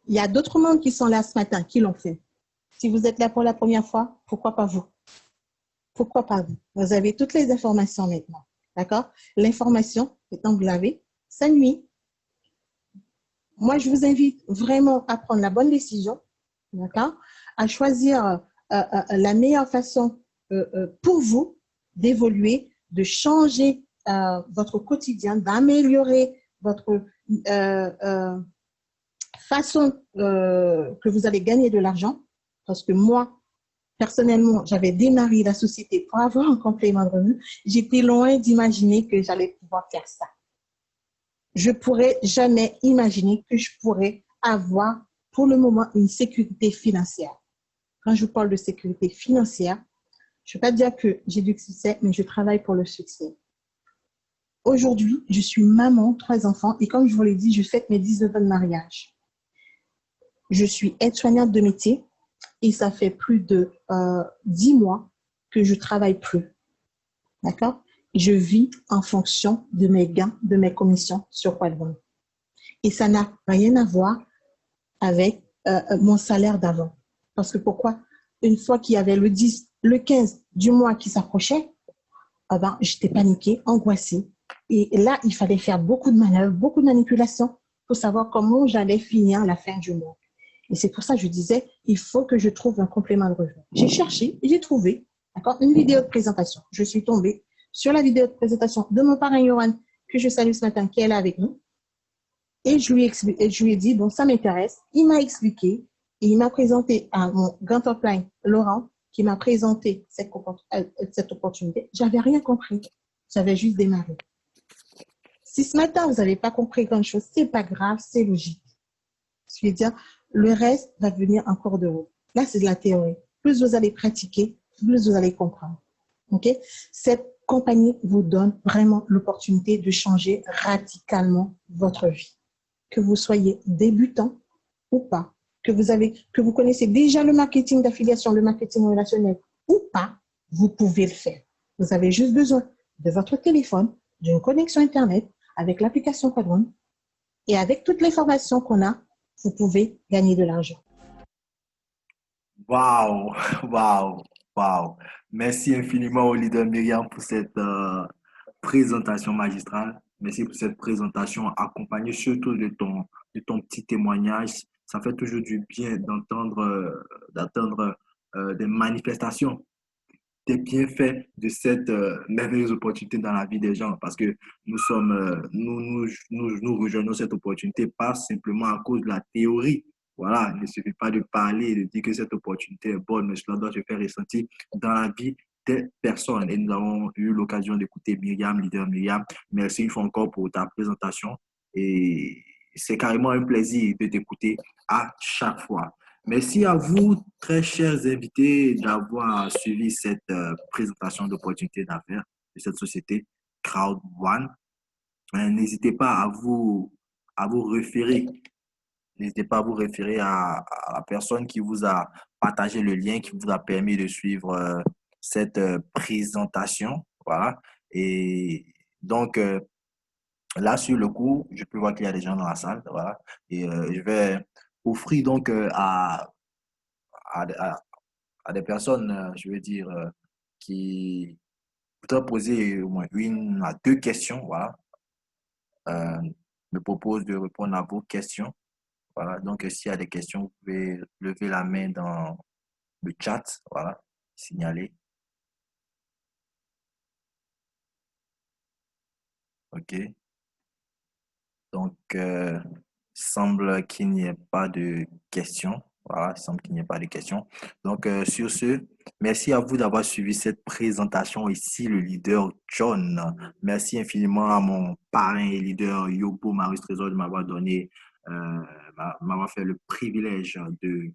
Il y a d'autres mondes qui sont là ce matin, qui l'ont fait. Si vous êtes là pour la première fois, pourquoi pas vous? Pourquoi pas vous? Vous avez toutes les informations maintenant. D'accord? L'information, maintenant que vous l'avez, ça nuit. Moi, je vous invite vraiment à prendre la bonne décision, d'accord? À choisir la meilleure façon pour vous d'évoluer, de changer votre quotidien, d'améliorer votre façon que vous allez gagner de l'argent. Parce que moi, personnellement, j'avais démarré la société pour avoir un complément de revenu. J'étais loin d'imaginer que j'allais pouvoir faire ça. Je ne pourrais jamais imaginer que je pourrais avoir pour le moment une sécurité financière. Quand je vous parle de sécurité financière, je ne vais pas dire que j'ai du succès, mais je travaille pour le succès. Aujourd'hui, je suis maman, 3 enfants, et comme je vous l'ai dit, je fête mes 19 ans de mariage. Je suis aide-soignante de métier et ça fait plus de 10 mois que je ne travaille plus. D'accord? Je vis en fonction de mes gains, de mes commissions sur Quadron. Et ça n'a rien à voir avec mon salaire d'avant. Parce que pourquoi? une fois qu'il y avait le 10, le 15 du mois qui s'approchait, j'étais paniquée, angoissée. Et là, il fallait faire beaucoup de manœuvres, beaucoup de manipulations pour savoir comment j'allais finir la fin du mois. Et c'est pour ça que je disais, il faut que je trouve un complément de revenu. J'ai cherché et j'ai trouvé, d'accord, une vidéo de présentation. Je suis tombée sur la vidéo de présentation de mon parrain Yoran, que je salue ce matin, qui est là avec nous. Et je lui ai dit, bon, ça m'intéresse. Il m'a expliqué et il m'a présenté à mon grand upline, Laurent, qui m'a présenté cette opportunité. Je n'avais rien compris. J'avais juste démarré. Si ce matin, vous n'avez pas compris grand chose, ce n'est pas grave, c'est logique. Je veux dire, le reste va venir en cours de route. Là, c'est de la théorie. Plus vous allez pratiquer, plus vous allez comprendre. OK? Cette compagnie vous donne vraiment l'opportunité de changer radicalement votre vie. Que vous soyez débutant ou pas, que vous connaissez déjà le marketing d'affiliation, le marketing relationnel ou pas, vous pouvez le faire. Vous avez juste besoin de votre téléphone, d'une connexion Internet avec l'application Quadron et avec toutes les formations qu'on a, vous pouvez gagner de l'argent. Waouh, waouh, waouh. Merci infiniment au leader Myriam pour cette présentation magistrale. Merci pour cette présentation accompagnée surtout de ton petit témoignage. Ça fait toujours du bien d'entendre des manifestations, des bienfaits de cette merveilleuse opportunité dans la vie des gens parce que nous rejoignons cette opportunité pas simplement à cause de la théorie. Voilà, il ne suffit pas de parler et de dire que cette opportunité est bonne, mais cela doit se faire ressentir dans la vie des personnes. Et nous avons eu l'occasion d'écouter Myriam, leader Myriam. Merci une fois encore pour ta présentation. Et c'est carrément un plaisir de t'écouter à chaque fois. Merci à vous, très chers invités, d'avoir suivi cette présentation d'opportunités d'affaires de cette société Crowd One. N'hésitez pas à vous référer. N'hésitez pas à vous référer à la personne qui vous a partagé le lien, qui vous a permis de suivre cette présentation. Voilà. Et donc, là, sur le coup, je peux voir qu'il y a des gens dans la salle. Voilà. Et je vais offrir donc à des personnes, je veux dire, qui voudraient poser au moins une à deux questions. Voilà. Me propose de répondre à vos questions. Voilà, donc s'il y a des questions, vous pouvez lever la main dans le chat, voilà, signaler. OK. Donc, semble qu'il n'y ait pas de questions. Voilà, il semble qu'il n'y ait pas de questions. Donc, sur ce, merci à vous d'avoir suivi cette présentation. Ici, le leader John. Merci infiniment à mon parrain et leader Yobo Marius Trésor de m'avoir fait le privilège de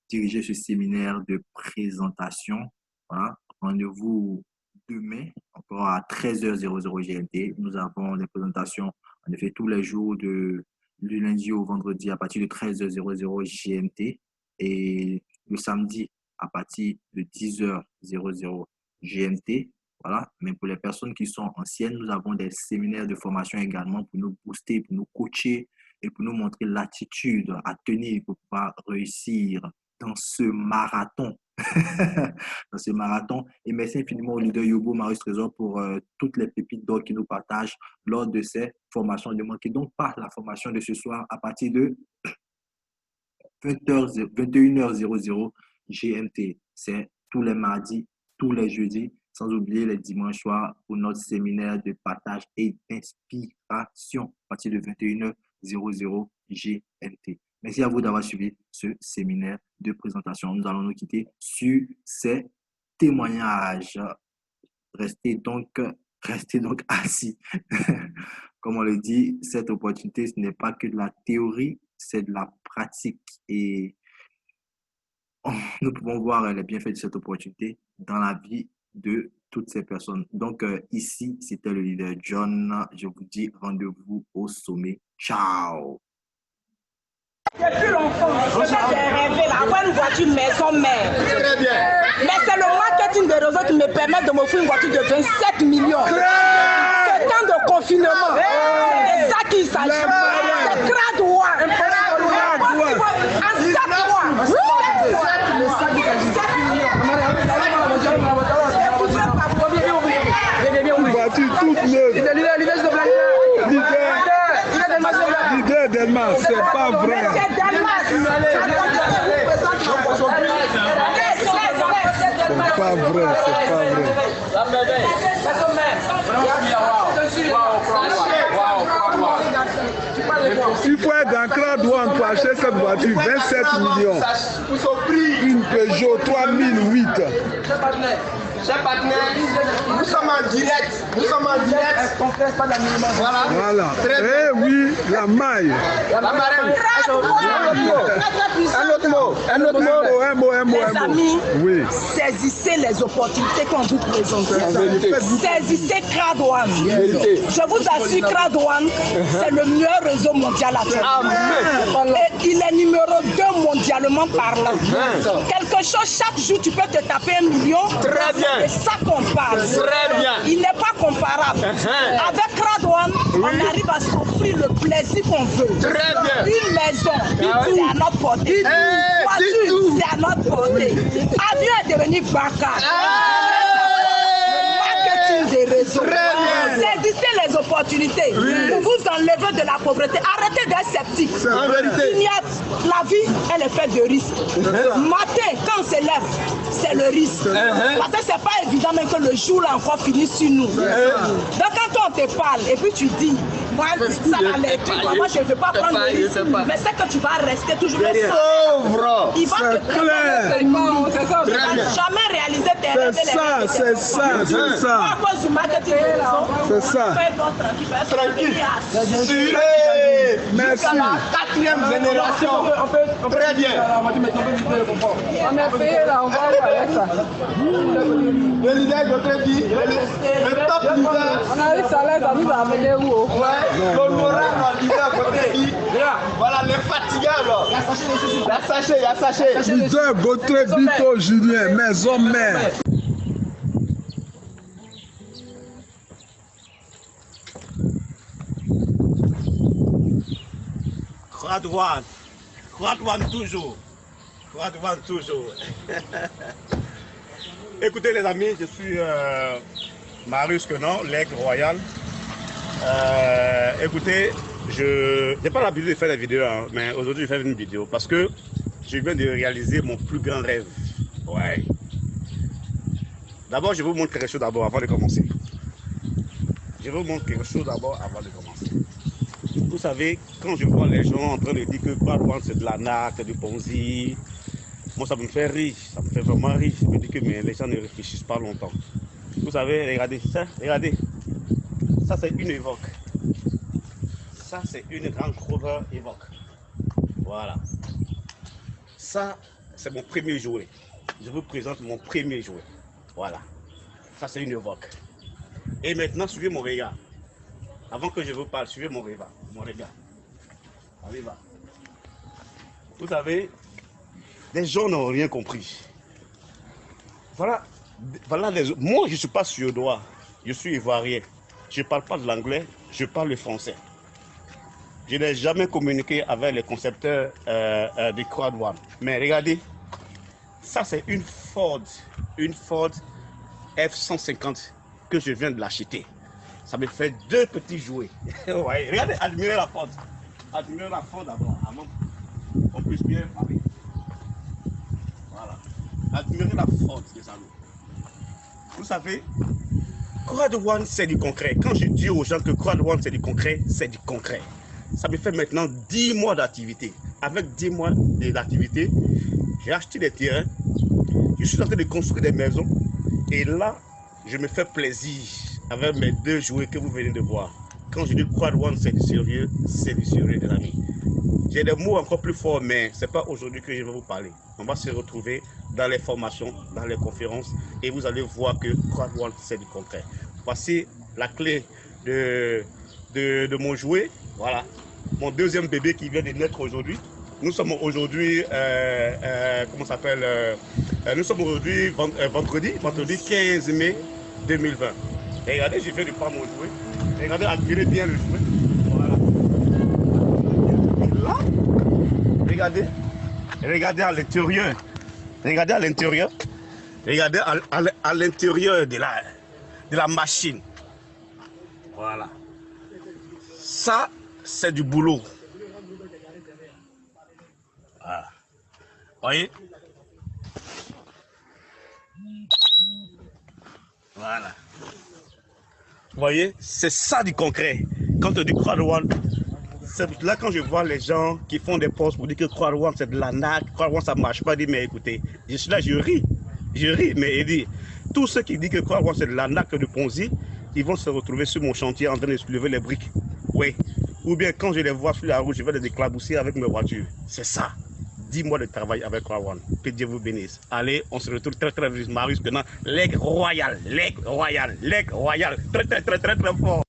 diriger ce séminaire de présentation. Voilà. Rendez-vous demain, encore à 13h00 GMT. Nous avons des présentations, en effet, tous les jours du lundi au vendredi à partir de 13h00 GMT et le samedi à partir de 10h00 GMT. Voilà. Mais pour les personnes qui sont anciennes, nous avons des séminaires de formation également pour nous booster, pour nous coacher et pour nous montrer l'attitude à tenir pour pouvoir réussir dans ce marathon. Dans ce marathon. Et merci infiniment au leader Yobo Marius Trésor pour toutes les pépites d'or qu'il nous partage lors de ces formations. Ne manquez donc pas la formation de ce soir à partir de 21h00 GMT. C'est tous les mardis, tous les jeudis, sans oublier les dimanches soirs pour notre séminaire de partage et d'inspiration à partir de 21h00 GMT. Merci à vous d'avoir suivi ce séminaire de présentation. Nous allons nous quitter sur ces témoignages. Restez donc assis. Comme on le dit, cette opportunité, ce n'est pas que de la théorie, c'est de la pratique. Et nous pouvons voir les bienfaits de cette opportunité dans la vie de toutes ces personnes. Donc, ici, c'était le leader John. Je vous dis rendez-vous au sommet. Ciao! Depuis l'enfance, j'ai rêvé d'avoir une voiture maison mère. Très bien. Mais c'est le marketing des réseaux qui me permet de m'offrir une voiture de 27 millions. Ce temps de confinement, c'est ça qu'il s'agit. C'est Crowd One. En 7 mois. 7 millions. vrai. C'est des masses. C'est pas vrai, c'est pas vrai. Il faut être dans Crowd One pour acheter cette voiture, 27 millions. Une Peugeot 3008. Chers partenaires, nous sommes en direct. Nous sommes en direct. Voilà. Voilà. Eh oui, la maille. La marraine. Un autre mot. Un mot. Les amis, Oui. saisissez les opportunités qu'on vous présente. Saisissez Crowd One. Je vous assure, Crowd One, c'est le meilleur réseau mondial actuellement. Et il est numéro 2 mondialement parlant. Quelque chose, chaque jour, tu peux te taper 1 million. Très bien. C'est ça qu'on parle. Très bien. Il n'est pas comparable. Avec Crowd One, on arrive à s'offrir le plaisir qu'on veut. Très bien. Une maison, c'est à notre portée. Une voiture, c'est à notre portée. Avion est devenu bancal. Marketing des réseaux. Saisissez les opportunités pour vous enlever de la pauvreté. Arrêtez d'être sceptique. En vérité. La vie, elle est faite de risques. Matin, quand on se lève, c'est le risque. Parce que c'est pas évident même que le jour là encore finisse sur nous. Donc quand on te parle et puis tu dis, moi, ça va aller, moi je ne veux pas prendre le risque, mais c'est que tu vas rester toujours pauvre. Il va te clair. tu ne vas jamais réaliser tes rêves. C'est ça. À cause du marketing, c'est ça. Tranquille. Merci. Jusqu'à la 4e génération. Très bien. On est payé là, on va avec ça. Le leader de crédit, le top leader. On a eu ça là, ça nous a amené où? Ouais, l'honorable leader de crédit. Voilà, l'infatigable. Il y a sachet. Leader Gauthier Bito Julien, maison mère. Crowd One toujours. Écoutez les amis, je suis Marius Quenon, l'aigle royal. Écoutez, je n'ai pas l'habitude de faire des vidéos, hein, mais aujourd'hui je fais une vidéo parce que je viens de réaliser mon plus grand rêve. Ouais. D'abord, je vous montre quelque chose d'abord avant de commencer. Vous savez, quand je vois les gens en train de dire que Crowd One c'est de l'arnaque, c'est du Ponzi, moi ça me fait rire, ça me fait vraiment rire. Je me dis que mais les gens ne réfléchissent pas longtemps. Vous savez, regardez ça, ça c'est une Evoque. Ça c'est une Range Rover Evoque. Voilà. Ça c'est mon premier jouet. Je vous présente mon premier jouet. Voilà. Ça c'est une Evoque. Et maintenant suivez mon regard. Avant que je vous parle, suivez mon regard. Allez, va. Vous savez, les gens n'ont rien compris. Voilà moi je ne suis pas suédois, je suis ivoirien. Je ne parle pas de l'anglais, je parle le français. Je n'ai jamais communiqué avec les concepteurs de Crowd One. Mais regardez, ça c'est une Ford F-150 que je viens de l'acheter. Ça me fait 2 petits jouets. Ouais, regardez, admirez la Ford. Admirez la Ford d'abord, avant qu'on puisse bien parler. Voilà. Admirez la Ford, les amis. Vous savez, Crowd One, c'est du concret. Quand je dis aux gens que Crowd One, c'est du concret, c'est du concret. Ça me fait maintenant 10 mois d'activité. Avec 10 mois d'activité, j'ai acheté des terrains. Je suis en train de construire des maisons. Et là, je me fais plaisir avec mes 2 jouets que vous venez de voir. Quand je dis Crowd One, c'est du sérieux, les amis. J'ai des mots encore plus forts, mais ce n'est pas aujourd'hui que je vais vous parler. On va se retrouver dans les formations, dans les conférences, et vous allez voir que Crowd One, c'est du concret. Voici la clé de mon jouet. Voilà, mon 2e bébé qui vient de naître aujourd'hui. Nous sommes aujourd'hui, comment ça s'appelle nous sommes aujourd'hui vendredi 15 mai 2020. Et regardez, je viens de prendre mon jouet. Et regardez, admirez bien le jouet. Voilà. Et là, regardez à l'intérieur. Regardez à l'intérieur. Regardez à l'intérieur de la machine. Voilà. Ça, c'est du boulot. Voilà. Voyez? Voilà. Vous voyez, c'est ça du concret. Quand on dit Croix-Rouane, c'est là quand je vois les gens qui font des posts pour dire que Croix-Rouane c'est de l'arnaque, Croix-Rouane ça ne marche pas, je dis mais écoutez, je suis là, je ris, mais il dit, tous ceux qui disent que Croix-Rouane c'est de l'arnaque de Ponzi, ils vont se retrouver sur mon chantier en train de soulever les briques. Oui. Ou bien quand je les vois sur la route, je vais les éclabousser avec mes voitures. C'est ça. 10 mois de travail avec Croix-Rouane. Que Dieu vous bénisse. Allez, on se retrouve très vite. Marius Guénan, l'aigle royal, très fort.